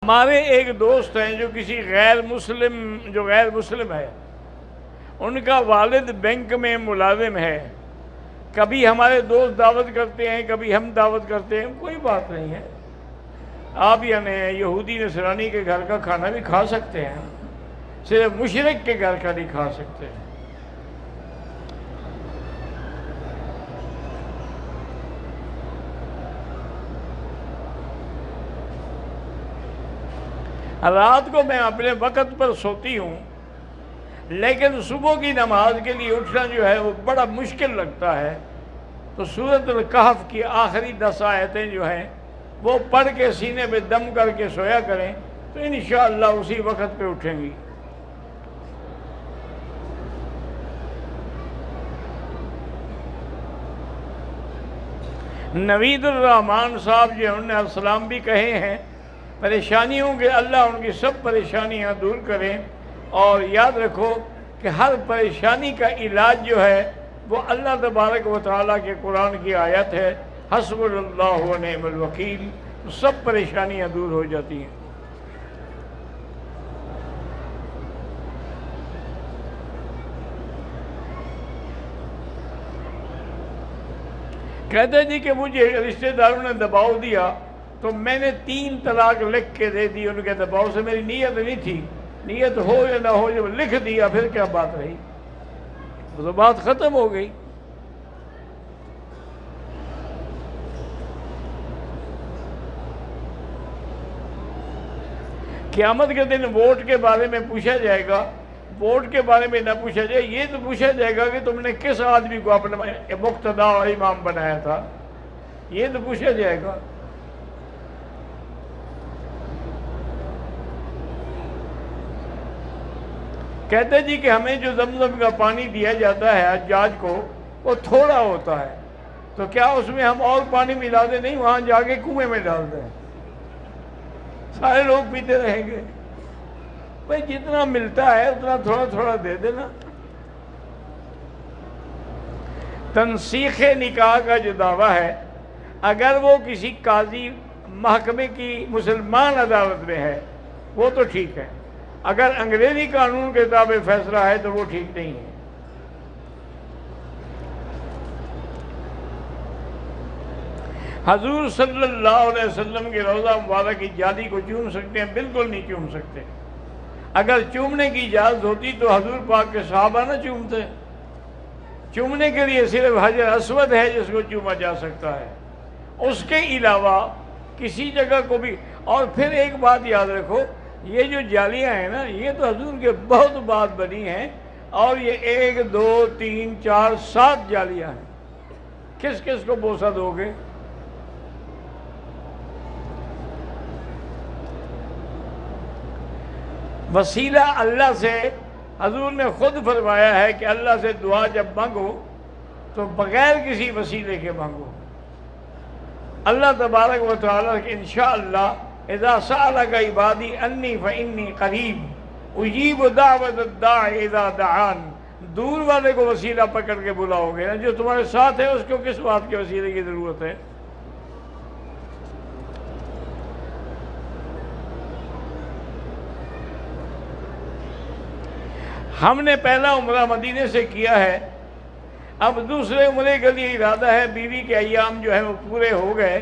ہمارے ایک دوست ہیں جو کسی غیر مسلم ہے، ان کا والد بینک میں ملازم ہے، کبھی ہمارے دوست دعوت کرتے ہیں، کبھی ہم دعوت کرتے ہیں، کوئی بات نہیں ہے، آپ یعنی یہودی نصرانی کے گھر کا کھانا بھی کھا سکتے ہیں، صرف مشرک کے گھر کا نہیں کھا سکتے ہیں۔ رات کو میں اپنے وقت پر سوتی ہوں، لیکن صبح کی نماز کے لیے اٹھنا جو ہے وہ بڑا مشکل لگتا ہے، تو سورۃ الکہف کی آخری 10 آیتیں جو ہیں وہ پڑھ کے سینے پہ دم کر کے سویا کریں تو انشاءاللہ اسی وقت پہ اٹھیں گی۔ نوید الرحمان صاحب جو انہوں نے السلام بھی کہے ہیں، پریشانیوں کے اللہ ان کی سب پریشانیاں دور کریں، اور یاد رکھو کہ ہر پریشانی کا علاج جو ہے وہ اللہ تبارک و تعالیٰ کے قرآن کی آیت ہے، حسبنا اللہ و نعم الوکیل، سب پریشانیاں دور ہو جاتی ہیں۔ کہتے جی کہ مجھے رشتہ داروں نے دباؤ دیا تو میں نے 3 طلاق لکھ کے دے دی، ان کے دباؤ سے، میری نیت نہیں تھی، نیت ہو یا نہ ہو، جب لکھ دیا پھر کیا بات رہی، تو بات ختم ہو گئی۔ قیامت کے دن ووٹ کے بارے میں پوچھا جائے گا، ووٹ کے بارے میں نہ پوچھا جائے، یہ تو پوچھا جائے گا کہ تم نے کس آدمی کو اپنا مقتدا اور امام بنایا تھا، یہ تو پوچھا جائے گا۔ کہتے جی کہ ہمیں جو زمزم کا پانی دیا جاتا ہے حجاج کو وہ تھوڑا ہوتا ہے، تو کیا اس میں ہم اور پانی ملا دیں؟ نہیں، وہاں جا کے کنویں میں ڈال دیں، سارے لوگ پیتے رہیں گے۔ بھئی جتنا ملتا ہے اتنا تھوڑا تھوڑا دے دینا۔ تنسیخ نکاح کا جو دعویٰ ہے، اگر وہ کسی قاضی محکمے کی مسلمان عدالت میں ہے وہ تو ٹھیک ہے، اگر انگریزی قانون کے تابع فیصلہ ہے تو وہ ٹھیک نہیں ہے۔ حضور صلی اللہ علیہ وسلم کے روضہ مبارک کی جالی کو چوم سکتے ہیں؟ بالکل نہیں چوم سکتے۔ اگر چومنے کی اجازت ہوتی تو حضور پاک کے صحابہ نہ چومتے۔ چومنے کے لیے صرف حجر اسود ہے جس کو چوما جا سکتا ہے، اس کے علاوہ کسی جگہ کو بھی۔ اور پھر ایک بات یاد رکھو، یہ جو جالیاں ہیں نا، یہ تو حضور کے بہت بعد بنی ہیں، اور یہ 1 2 3 4 7 جالیاں ہیں، کس کس کو بوسہ دو گے؟ وسیلہ اللہ سے، حضور نے خود فرمایا ہے کہ اللہ سے دعا جب مانگو تو بغیر کسی وسیلے کے مانگو۔ اللہ تبارک و تعالیٰ کہ انشاءاللہ اذا سألک عبادی انی فانی قریب اجیب دعوت الداع اذا دعان۔ دور والے کو وسیلہ پکڑ کے بلاؤ گے نا، جو تمہارے ساتھ ہے اس کو کس بات کے وسیلے کی ضرورت ہے؟ ہم نے پہلا عمرہ مدینے سے کیا ہے، اب دوسرے عمرے کے لیے ارادہ ہے، بیوی کے ایام جو ہیں وہ پورے ہو گئے،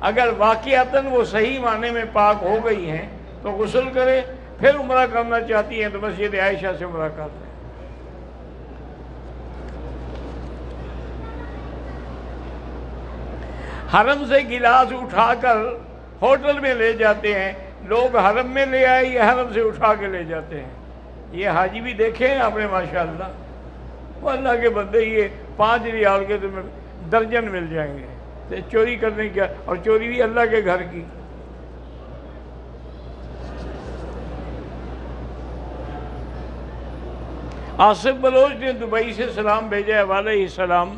اگر واقعتاً وہ صحیح معنی میں پاک ہو گئی ہیں تو غسل کرے، پھر عمرہ کرنا چاہتی ہیں تو مسجد عائشہ سے عمرہ کر لیں۔ حرم سے گلاس اٹھا کر ہوٹل میں لے جاتے ہیں لوگ، حرم میں لے آئے یا حرم سے اٹھا کے لے جاتے ہیں؟ یہ حاجی بھی دیکھے ہیں آپ نے ماشاءاللہ، وہ اللہ کے بندے، یہ 5 ریال کے تمہیں درجن مل جائیں گے، تو چوری کرنے کیا، اور چوری بھی اللہ کے گھر کی۔ آصف بلوچ نے دبئی سے سلام بھیجا ہے، علیہ السلام،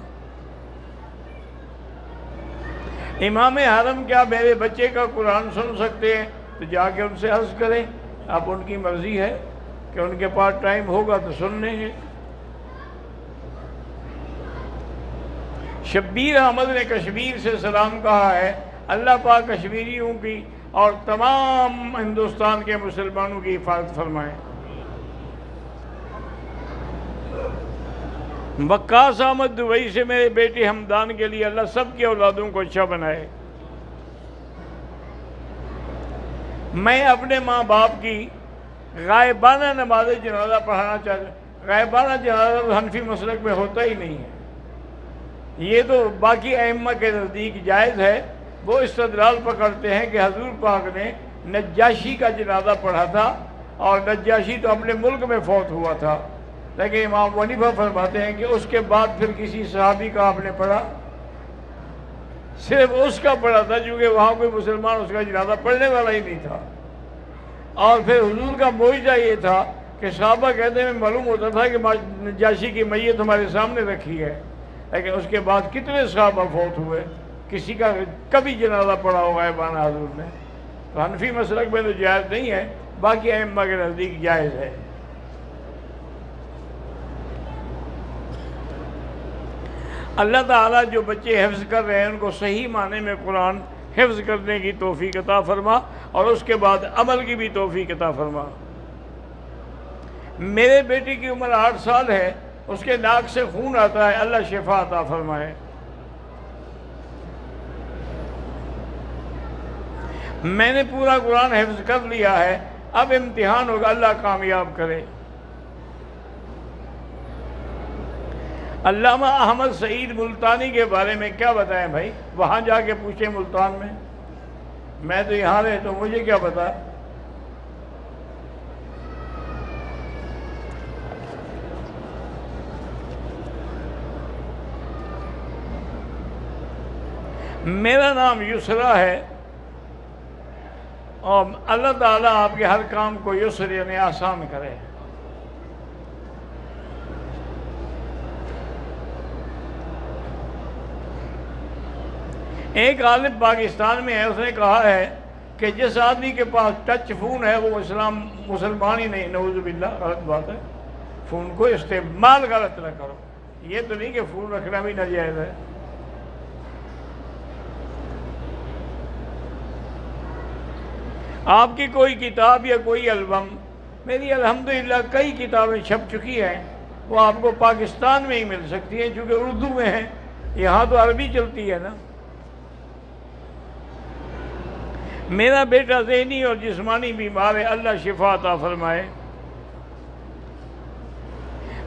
امام حرم کیا میرے بچے کا قرآن سن سکتے ہیں؟ تو جا کے ان سے عرض کریں، اب ان کی مرضی ہے کہ ان کے پاس ٹائم ہوگا تو سن لیں گے۔ شبیر احمد نے کشمیر سے سلام کہا ہے، اللہ پاک کشمیریوں کی اور تمام ہندوستان کے مسلمانوں کی حفاظت فرمائے۔ وقاص احمد دبئی سے میرے بیٹے حمدان کے لیے اللہ سب کی اولادوں کو اچھا بنائے۔ میں اپنے ماں باپ کی غائبانہ نماز جنازہ پڑھانا چاہتا ہوں۔ غائبانہ جنازہ حنفی مسلک میں ہوتا ہی نہیں ہے، یہ تو باقی ائمہ کے نزدیک جائز ہے۔ وہ استدلال پکڑتے ہیں کہ حضور پاک نے نجاشی کا جنازہ پڑھا تھا، اور نجاشی تو اپنے ملک میں فوت ہوا تھا، لیکن امام ابو حنیفہ فرماتے ہیں کہ اس کے بعد پھر کسی صحابی کا آپ نے پڑھا؟ صرف اس کا پڑھا تھا، چونکہ وہاں کوئی مسلمان اس کا جنازہ پڑھنے والا ہی نہیں تھا۔ اور پھر حضور کا معجزہ یہ تھا کہ صحابہ کہتے ہیں معلوم ہوتا تھا کہ نجاشی کی میت ہمارے سامنے رکھی ہے، لیکن اس کے بعد کتنے صحابہ فوت ہوئے، کسی کا کبھی جنازہ پڑھا ہوگا غائبانہ حضور نے؟ تو حنفی مسلک میں تو جائز نہیں ہے، باقی ائمہ کے نزدیک جائز ہے۔ اللہ تعالیٰ جو بچے حفظ کر رہے ہیں ان کو صحیح معنی میں قرآن حفظ کرنے کی توفیق عطا فرما، اور اس کے بعد عمل کی بھی توفیق عطا فرما۔ میرے بیٹی کی عمر 8 سال ہے، اس کے ناک سے خون آتا ہے، اللہ شفا عطا فرمائے۔ میں نے پورا قرآن حفظ کر لیا ہے، اب امتحان ہوگا، اللہ کامیاب کرے۔ علامہ احمد سعید ملتانی کے بارے میں کیا بتائیں بھائی؟ وہاں جا کے پوچھیں ملتان میں تو یہاں رہے تو مجھے کیا پتا۔ میرا نام یسرا ہے، اور اللہ تعالیٰ آپ کے ہر کام کو یسر یعنی آسان کرے۔ ایک عالم پاکستان میں ہے، اس نے کہا ہے کہ جس آدمی کے پاس ٹچ فون ہے وہ مسلمان ہی نہیں، نعوذ باللہ، غلط بات ہے۔ فون کو استعمال غلط نہ کرو، یہ تو نہیں کہ فون رکھنا بھی ناجائز ہے۔ آپ کی کوئی کتاب یا کوئی البم، میری الحمدللہ کئی کتابیں چھپ چکی ہیں، وہ آپ کو پاکستان میں ہی مل سکتی ہیں، چونکہ اردو میں ہیں، یہاں تو عربی چلتی ہے نا۔ میرا بیٹا ذہنی اور جسمانی بیمار ہے، اللہ شفا عطا فرمائے۔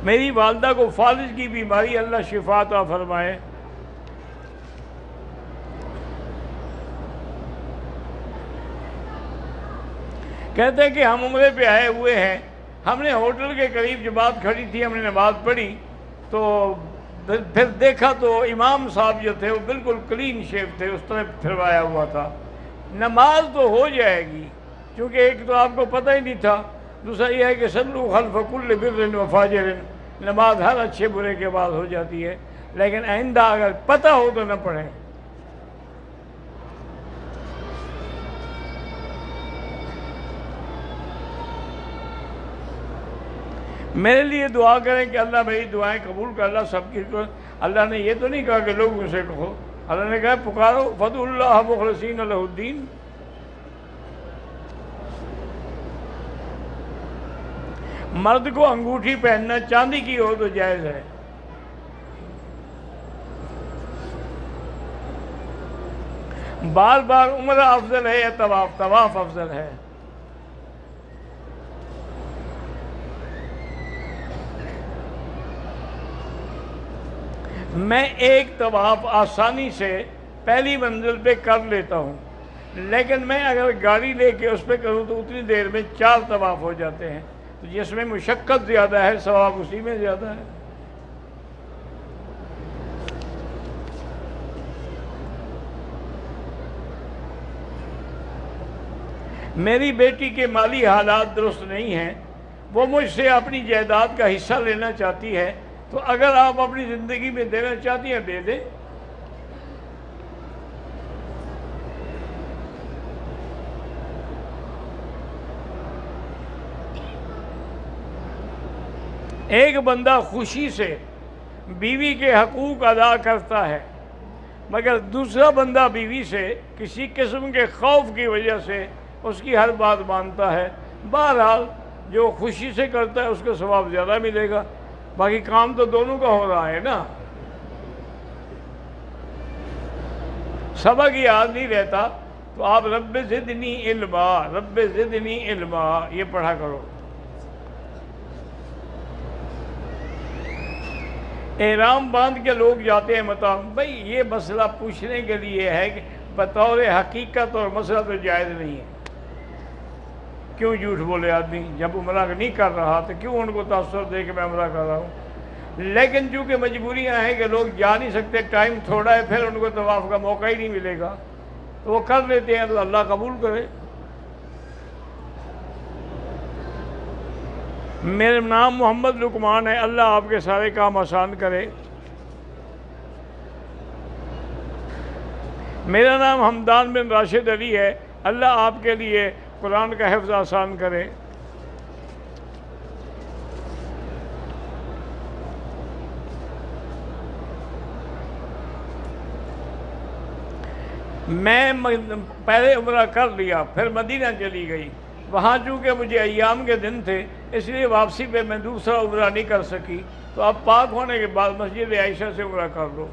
میری والدہ کو فالج کی بیماری، اللہ شفا عطا فرمائے۔ کہتے ہیں کہ ہم عمرے پہ آئے ہوئے ہیں، ہم نے ہوٹل کے قریب جماعت کھڑی تھی، ہم نے نماز پڑھی، تو پھر دیکھا تو امام صاحب جو تھے وہ بالکل کلین شیو تھے، اس طرح پھروایا ہوا تھا۔ نماز تو ہو جائے گی، کیونکہ ایک تو آپ کو پتہ ہی نہیں تھا، دوسرا یہ ہے کہ صلو خلف کل بر و فاجر، نماز ہر اچھے برے کے بعد ہو جاتی ہے، لیکن آئندہ اگر پتہ ہو تو نہ پڑھیں۔ میرے لیے دعا کریں کہ اللہ میری دعائیں قبول کر، اللہ سب کی۔ اللہ نے یہ تو نہیں کہا کہ لوگوں سے کہو، اللہ نے کہا پکارو، فدعوا اللہ مخلصین لہ الدین۔ مرد کو انگوٹھی پہننا چاندی کی ہو تو جائز ہے۔ بار بار عمرہ افضل ہے یا طواف؟ طواف افضل ہے۔ میں ایک طواف آسانی سے پہلی منزل پہ کر لیتا ہوں، لیکن میں اگر گاڑی لے کے اس پہ کروں تو اتنی دیر میں 4 طواف ہو جاتے ہیں، تو جس میں مشقت زیادہ ہے ثواب اسی میں زیادہ ہے۔ میری بیٹی کے مالی حالات درست نہیں ہیں، وہ مجھ سے اپنی جائیداد کا حصہ لینا چاہتی ہے، تو اگر آپ اپنی زندگی میں دینا چاہتی ہیں دے دیں۔ ایک بندہ خوشی سے بیوی کے حقوق ادا کرتا ہے، مگر دوسرا بندہ بیوی سے کسی قسم کے خوف کی وجہ سے اس کی ہر بات مانتا ہے، بہرحال جو خوشی سے کرتا ہے اس کو ثواب زیادہ ملے گا، باقی کام تو دونوں کا ہو رہا ہے نا۔ سبق یاد نہیں رہتا تو آپ رب زدنی علما، رب زدنی علما یہ پڑھا کرو۔ احرام باندھ کے لوگ جاتے ہیں مطلب بھائی یہ مسئلہ پوچھنے کے لیے ہے کہ بطور حقیقت اور مسئلہ تو جائز نہیں ہے۔ کیوں جھوٹ بولے آدمی؟ جب عمرہ نہیں کر رہا تو کیوں ان کو تاثر دے کہ میں عمرہ کر رہا ہوں؟ لیکن چونکہ مجبوریاں ہیں کہ لوگ جا نہیں سکتے، ٹائم تھوڑا ہے، پھر ان کو طواف کا موقع ہی نہیں ملے گا تو وہ کر لیتے ہیں، تو اللہ قبول کرے۔ میرا نام محمد لقمان ہے، اللہ آپ کے سارے کام آسان کرے۔ میرا نام حمدان بن راشد علی ہے، اللہ آپ کے لیے قرآن کا حفظ آسان کرے۔ میں پہلے عمرہ کر لیا، پھر مدینہ چلی گئی، وہاں چونکہ مجھے ایام کے دن تھے اس لیے واپسی پہ میں دوسرا عمرہ نہیں کر سکی، تو اب پاک ہونے کے بعد مسجد عائشہ سے عمرہ کر لو۔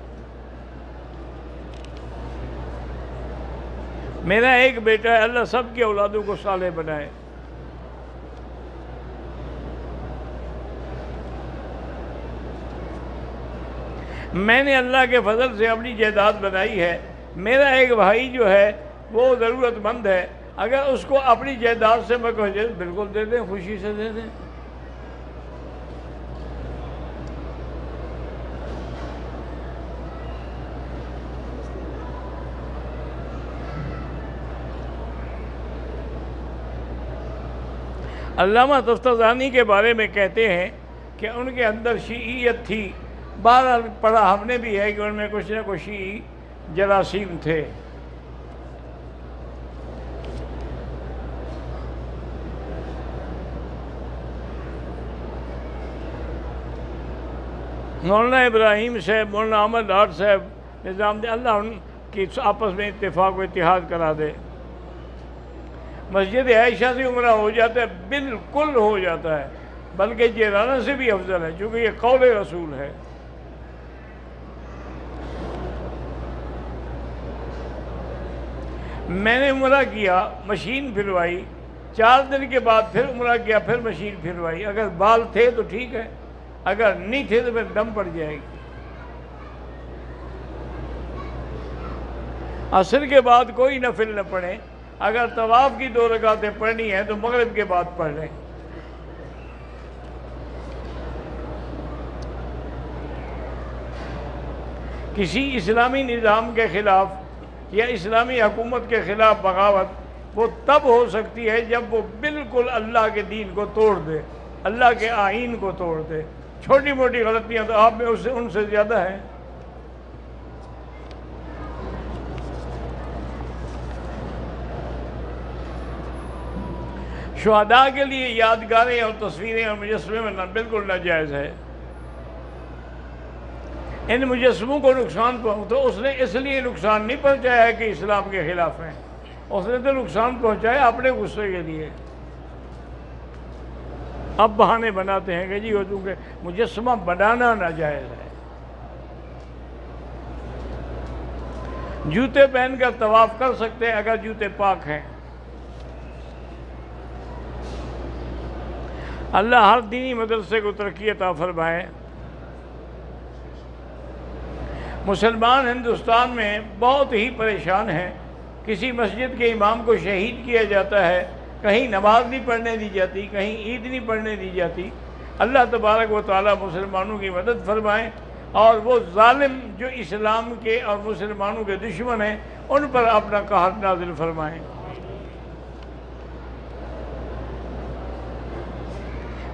میرا ایک بیٹا ہے، اللہ سب کی اولادوں کو صالح بنائے۔ میں نے اللہ کے فضل سے اپنی جائیداد بنائی ہے۔ میرا ایک بھائی جو ہے وہ ضرورت مند ہے، اگر اس کو اپنی جائیداد سے میں کہوں بالکل دے دیں، خوشی سے دے دیں۔ علامہ تفتزانی کے بارے میں کہتے ہیں کہ ان کے اندر شیعیت تھی، بہرحال پڑھا ہم نے بھی ہے کہ ان میں کچھ نہ کچھ شیعی جراثیم تھے۔ مولانا ابراہیم صاحب، مولانا احمد ڈاٹ صاحب، نظام دے، اللہ ان کی آپس میں اتفاق و اتحاد کرا دے۔ مسجد عائشہ سے عمرہ ہو جاتا ہے، بالکل ہو جاتا ہے، بلکہ جیرانہ سے بھی افضل ہے، چونکہ یہ قول رسول ہے۔ میں نے عمرہ کیا، مشین پھروائی، 4 دن کے بعد پھر عمرہ کیا، پھر مشین پھروائی۔ اگر بال تھے تو ٹھیک ہے، اگر نہیں تھے تو پھر دم پڑ جائے گی۔ عصر کے بعد کوئی نفل نہ پڑھیں، اگر طواف کی 2 رکعتیں پڑھنی ہیں تو مغرب کے بعد پڑھ لیں۔ کسی اسلامی نظام کے خلاف یا اسلامی حکومت کے خلاف بغاوت وہ تب ہو سکتی ہے جب وہ بالکل اللہ کے دین کو توڑ دے، اللہ کے آئین کو توڑ دے۔ چھوٹی موٹی غلطیاں تو آپ میں ان سے زیادہ ہیں۔ شہداء کے لیے یادگاریں اور تصویریں اور مجسمے بننا بالکل ناجائز ہے۔ ان مجسموں کو نقصان تو اس نے اس لیے نقصان نہیں پہنچایا کہ اسلام کے خلاف ہیں، اس نے تو نقصان پہنچایا اپنے غصے کے لیے۔ اب بہانے بناتے ہیں کہ جی وہ چونکہ مجسمہ بنانا ناجائز ہے۔ جوتے پہن کر طواف کر سکتے ہیں اگر جوتے پاک ہیں۔ اللہ ہر دینی مدرسے کو ترقی عطا فرمائے۔ مسلمان ہندوستان میں بہت ہی پریشان ہیں، کسی مسجد کے امام کو شہید کیا جاتا ہے، کہیں نماز نہیں پڑھنے دی جاتی، کہیں عید نہیں پڑھنے دی جاتی۔ اللہ تبارک و تعالی مسلمانوں کی مدد فرمائے، اور وہ ظالم جو اسلام کے اور مسلمانوں کے دشمن ہیں ان پر اپنا قہر نازل فرمائیں۔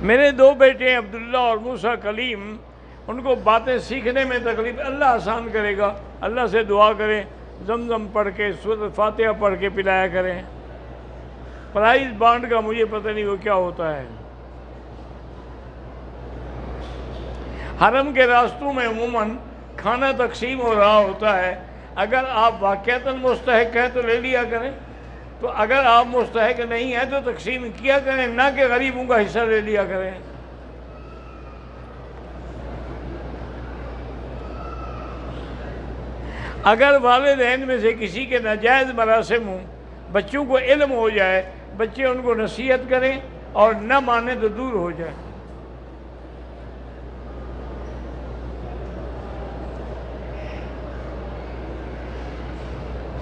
میرے 2 بیٹے ہیں عبداللہ اور موسیٰ کلیم، ان کو باتیں سیکھنے میں تکلیف، اللہ آسان کرے گا۔ اللہ سے دعا کریں، زمزم پڑھ کے سورۃ فاتحہ پڑھ کے پلایا کریں۔ پرائز بانڈ کا مجھے پتہ نہیں وہ کیا ہوتا ہے۔ حرم کے راستوں میں عموماً کھانا تقسیم ہو رہا ہوتا ہے، اگر آپ واقعتاً مستحق ہیں تو لے لیا کریں، تو اگر آپ مستحق نہیں ہیں تو تقسیم کیا کریں، نہ کہ غریبوں کا حصہ لے لیا کریں۔ اگر والدین میں سے کسی کے ناجائز مراسم ہوں، بچوں کو علم ہو جائے، بچے ان کو نصیحت کریں اور نہ مانے تو دور ہو جائے۔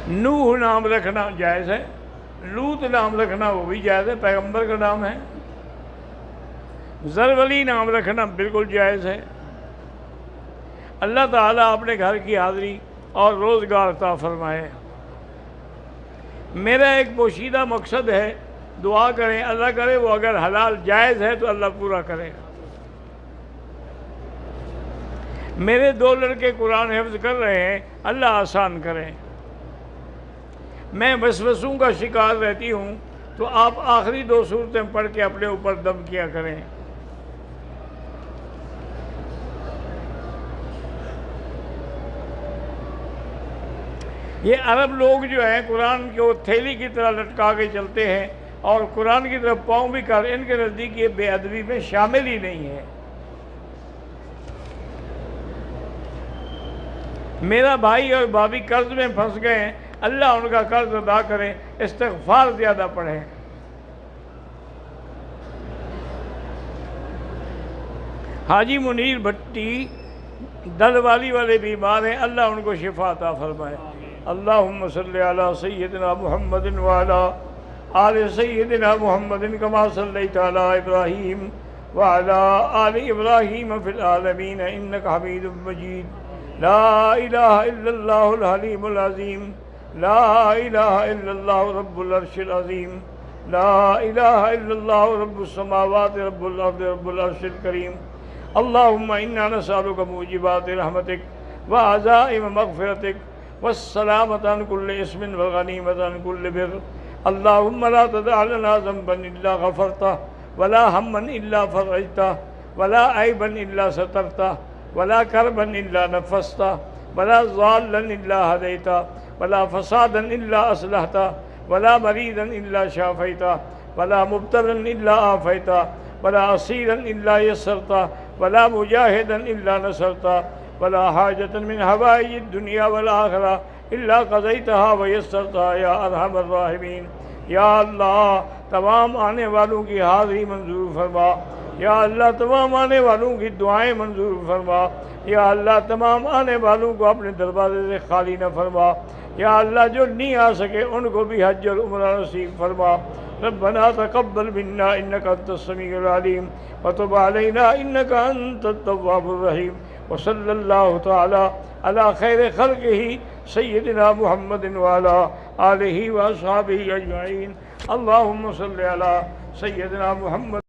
نوح نام رکھنا جائز ہے، لوط نام رکھنا وہ بھی جائز ہے، پیغمبر کا نام ہے۔ زرولی نام رکھنا بالکل جائز ہے۔ اللہ تعالیٰ اپنے گھر کی حاضری اور روزگار عطا فرمائے۔ میرا ایک پوشیدہ مقصد ہے، دعا کریں اللہ کرے وہ اگر حلال جائز ہے تو اللہ پورا کرے۔ میرے 2 لڑکے قرآن حفظ کر رہے ہیں، اللہ آسان کرے۔ میں وسوسوں کا شکار رہتی ہوں، تو آپ آخری 2 سورتیں پڑھ کے اپنے اوپر دم کیا کریں۔ یہ عرب لوگ جو ہیں قرآن کو تھیلی کی طرح لٹکا کے چلتے ہیں اور قرآن کی طرف پاؤں بھی کر، ان کے نزدیک یہ بے ادبی میں شامل ہی نہیں ہے۔ میرا بھائی اور بھابھی قرض میں پھنس گئے ہیں، اللہ ان کا قرض ادا کرے، استغفار زیادہ پڑھیں۔ حاجی منیر بھٹی دل والی والے بیمار ہیں، اللہ ان کو شفا عطا فرمائے۔ اللہم صلی علی سیدنا محمد وعلی آل سیدنا محمد کما صلیت علی ابراہیم وعلی آل ابراہیم فی العالمین انکا حمید مجید۔ لا الہ الا اللہ الحلیم العظیم، لا الہ الا اللہ رب العرش العظیم، لا الہ الا اللہ رب السماوات رب الارض رب العرش الکریم۔ اللہم انا نسألک موجبات رحمتک وعزائم مغفرتک والسلامة عن كل اسم والغنيمة عن كل بر۔ اللهم لا تدع لنا ذنبا إلا غفرته، ولا هما إلا فرجته، ولا عيبا إلا سترته، ولا كربا إلا نفسته، ولا ضالا إلا هديته، ولا فسادا إلا أصلحته، ولا مريضا إلا شافيته، ولا مبتلا إلا عافيته، ولا أسيرا إلا يسرته، ولا مجاهدا إلا نصرته، ولا حاجة من حوائج الدنيا والآخرة إلا قضيتها ويسرتها يا أرحم الراحمين۔ یا اللہ تمام آنے والوں کی حاضری منظور فرما، یا اللہ تمام آنے والوں کی دعائیں منظور فرما، یا اللہ تمام آنے والوں کو اپنے دروازے سے خالی نہ فرما، یا اللہ جو نہیں آ سکے ان کو بھی حج اور عمرہ نصیب فرما۔ ربنا تقبل منا انك انت السميع العليم وتب علينا انك انت التواب الرحيم، وصلى الله تعالى على خير خلقه سيدنا محمد وعلى آله وأصحابه أجمعين۔ اللهم صل على سيدنا محمد